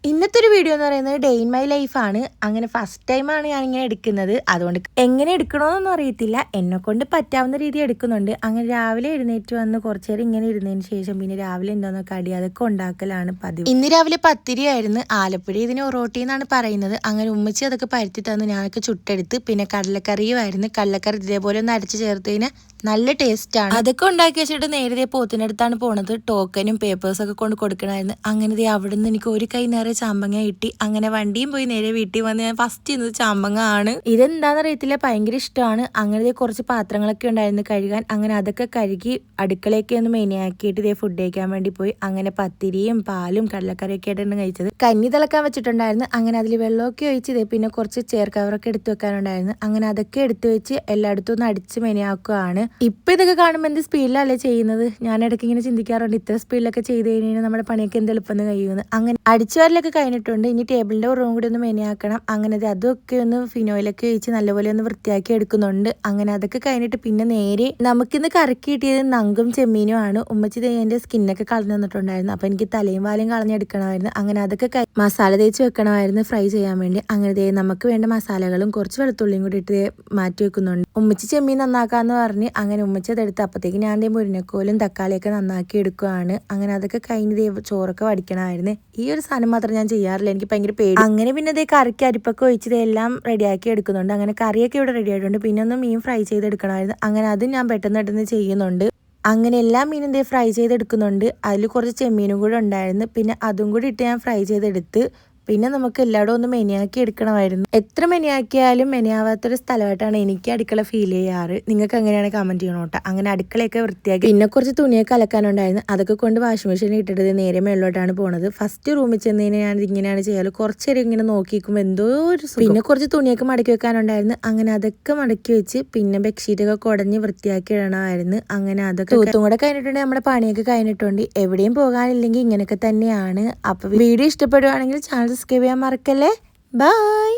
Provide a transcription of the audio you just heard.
ഇന്നത്തെ ഒരു വീഡിയോ എന്ന് പറയുന്നത് ഡേ ഇൻ മൈ ലൈഫാണ്. അങ്ങനെ ഫസ്റ്റ് ടൈമാണ് ഞാനിങ്ങനെ എടുക്കുന്നത്. അതുകൊണ്ട് എങ്ങനെ എടുക്കണമെന്നൊന്നും അറിയത്തില്ല. എന്നെ കൊണ്ട് പറ്റാവുന്ന രീതി എടുക്കുന്നുണ്ട്. അങ്ങനെ രാവിലെ എഴുന്നേറ്റ് വന്ന് കുറച്ച് നേരം ഇങ്ങനെ ഇരുന്നതിന് ശേഷം പിന്നെ രാവിലെ എന്തോന്നോ കടി അതൊക്കെ ഉണ്ടാക്കലാണ് പതിവ്. ഇന്ന് രാവിലെ പത്തിരിയായിരുന്നു. ആലപ്പുഴ ഇതിന് ഒറോട്ടി എന്നാണ് പറയുന്നത്. അങ്ങനെ ഉമ്മച്ചി അതൊക്കെ പരുത്തി തന്ന് ഞാനൊക്കെ ചുട്ടെടുത്ത്. പിന്നെ കടലക്കറിയുമായിരുന്നു. കടലക്കറി ഇതേപോലെ ഒന്ന് അരച്ച് ചേർത്തതിന് നല്ല ടേസ്റ്റാണ്. അതൊക്കെ ഉണ്ടാക്കി വെച്ചിട്ട് നേരത്തെ പോത്തിനടുത്താണ് പോണത്. ടോക്കനും പേപ്പേഴ്സൊക്കെ കൊണ്ട് കൊടുക്കണമായിരുന്നു. അങ്ങനെ അവിടെ നിന്ന് എനിക്ക് ഒരു കൈ നേരെ ചാമ്പങ്ങ കിട്ടി. അങ്ങനെ വണ്ടിയും പോയി നേരെ വീട്ടിൽ വന്ന് ഞാൻ ഫസ്റ്റ് ചെയ്യുന്നത് ചാമ്പങ്ങ ആണ്. ഇതെന്താണെന്ന് അറിയത്തില്ല, ഭയങ്കര ഇഷ്ടമാണ്. അങ്ങനെ കുറച്ച് പാത്രങ്ങളൊക്കെ ഉണ്ടായിരുന്നു കഴുകാൻ. അങ്ങനെ അതൊക്കെ കഴുകി അടുക്കളയൊക്കെ ഒന്ന് മെയിനാക്കിയിട്ട് ഇതേ ഫുഡ് കഴിക്കാൻ വേണ്ടി പോയി. അങ്ങനെ പത്തിരിയും പാലും കടലക്കറിയൊക്കെ ആയിട്ടാണ് കഴിച്ചത്. കഞ്ഞി തിളക്കാൻ വെച്ചിട്ടുണ്ടായിരുന്നു. അങ്ങനെ അതിൽ വെള്ളമൊക്കെ ഒഴിച്ചത്. പിന്നെ കുറച്ച് ചെയർ കവറൊക്കെ എടുത്തു വെക്കാനുണ്ടായിരുന്നു. അങ്ങനെ അതൊക്കെ എടുത്തു വെച്ച് എല്ലായിടത്തും ഒന്ന് അടിച്ച് മെനയാക്കുകയാണ്. ഇപ്പൊ ഇതൊക്കെ കാണുമ്പോൾ എന്ത് സ്പീഡിലല്ലേ ചെയ്യുന്നത്. ഞാൻ ഇടയ്ക്ക് ഇങ്ങനെ ചിന്തിക്കാറുണ്ട്, ഇത്ര സ്പീഡിലൊക്കെ ചെയ്ത് കഴിഞ്ഞാൽ നമ്മുടെ പണിയൊക്കെ എന്ത് എളുപ്പം കഴിയുമെന്ന്. അങ്ങനെ അടിച്ചുവാരലൊക്കെ കഴിഞ്ഞിട്ടുണ്ട്. ഇനി ടേബിളിന്റെ റൂം കൂടി ഒന്ന് മെനയാക്കണം. അങ്ങനെ അതൊക്കെ ഒന്ന് ഫിനോയിലൊക്കെ ഒഴിച്ച് നല്ലപോലെ ഒന്ന് വൃത്തിയാക്കി എടുക്കുന്നുണ്ട്. അങ്ങനെ അതൊക്കെ കഴിഞ്ഞിട്ട് പിന്നെ നേരെ നമുക്കിന്ന് കറക്കി കിട്ടിയത് നങ്കും ചെമ്മീനും ആണ്. ഉമ്മച്ചി എന്റെ സ്കിന്നൊക്കെ കളഞ്ഞു തന്നിട്ടുണ്ടായിരുന്നു. അപ്പൊ എനിക്ക് തലയും വാലും കളഞ്ഞെടുക്കണമായിരുന്നു. അങ്ങനെ അതൊക്കെ മസാല തേച്ച് വെക്കണമായിരുന്നു ഫ്രൈ ചെയ്യാൻ വേണ്ടി. അങ്ങനെ നമുക്ക് വേണ്ട മസാലകളും കുറച്ച് വെളുത്തുള്ളിയും കൂടി ഇട്ട് മാറ്റി വെക്കുന്നുണ്ട്. ഉമ്മച്ചി ചെമ്മീൻ നന്നാക്കാന്ന് പറഞ്ഞ് അങ്ങനെ ഉമ്മച്ചി അതെടുത്ത് അപ്പത്തേക്ക് ഞാൻ മുരിങ്ങക്കോലും തക്കാളിയൊക്കെ നന്നാക്കി എടുക്കുകയാണ്. അങ്ങനെ അതൊക്കെ കഴിഞ്ഞ് ചോറൊക്കെ വടിക്കണമായിരുന്നു. ഈ ഒരു സാധനം മാത്രം ഞാൻ ചെയ്യാറില്ല, എനിക്ക് ഭയങ്കര പേടി. അങ്ങനെ പിന്നെ കറിക്ക് അരിപ്പൊക്കെ ഒഴിച്ചത് എല്ലാം റെഡിയാക്കി എടുക്കുന്നുണ്ട്. അങ്ങനെ കറിയൊക്കെ ഇവിടെ റെഡി ആയിട്ടുണ്ട്. പിന്നെ ഒന്ന് മീൻ ഫ്രൈ ചെയ്തെടുക്കണമായിരുന്നു. അങ്ങനെ അതും ഞാൻ പെട്ടെന്ന് ചെയ്യുന്നുണ്ട്. അങ്ങനെ എല്ലാ മീനും ഫ്രൈ ചെയ്തെടുക്കുന്നുണ്ട്. അതിൽ കുറച്ച് ചെമ്മീനും കൂടെ ഉണ്ടായിരുന്നു. പിന്നെ അതും കൂടി ഇട്ട് ഞാൻ ഫ്രൈ ചെയ്തെടുത്ത് പിന്നെ നമുക്ക് എല്ലായിടും ഒന്ന് മെനയാക്കി എടുക്കണമായിരുന്നു. എത്ര മെനയാക്കിയാലും മെനയാവാത്തൊരു സ്ഥലമായിട്ടാണ് എനിക്ക് അടുക്കള ഫീൽ ചെയ്യാറ്. നിങ്ങൾക്ക് എങ്ങനെയാണ് കമന്റ് ചെയ്യണോട്ടെ. അങ്ങനെ അടുക്കളയൊക്കെ വൃത്തിയാക്കി പിന്നെ കുറച്ച് തുണിയൊക്കെ അലക്കാനുണ്ടായിരുന്നു. അതൊക്കെ കൊണ്ട് വാഷിംഗ് മെഷീനിൽ ഇട്ടിട്ട് നേരെ മേളിലോട്ടാണ് പോണത്. ഫസ്റ്റ് റൂമിൽ ചെന്നതിന് ഞാൻ ഇങ്ങനെയാണ് ചെയ്യാറ്. കുറച്ചേരം ഇങ്ങനെ നോക്കിക്കുമ്പോൾ എന്തോ ഒരു പിന്നെ കുറച്ച് തുണിയൊക്കെ മടക്കി വെക്കാനുണ്ടായിരുന്നു. അങ്ങനെ അതൊക്കെ മടക്കി വെച്ച് പിന്നെ ബെഡ്ഷീറ്റൊക്കെ കുടഞ്ഞ് വൃത്തിയാക്കി ഇടണമായിരുന്നു. അങ്ങനെ അതൊക്കെ തൂത്തും കൂടെ കഴിഞ്ഞിട്ടുണ്ട്. നമ്മുടെ പണിയൊക്കെ കഴിഞ്ഞിട്ടുണ്ട്. എവിടെയും പോകാനില്ലെങ്കിൽ ഇങ്ങനെയൊക്കെ തന്നെയാണ്. അപ്പൊ വീഡിയോ ഇഷ്ടപ്പെടുവാണെങ്കിൽ ചാനൽ സബ്സ്ക്രൈബ് ചെയ്യാൻ മറക്കല്ലേ. ബൈ.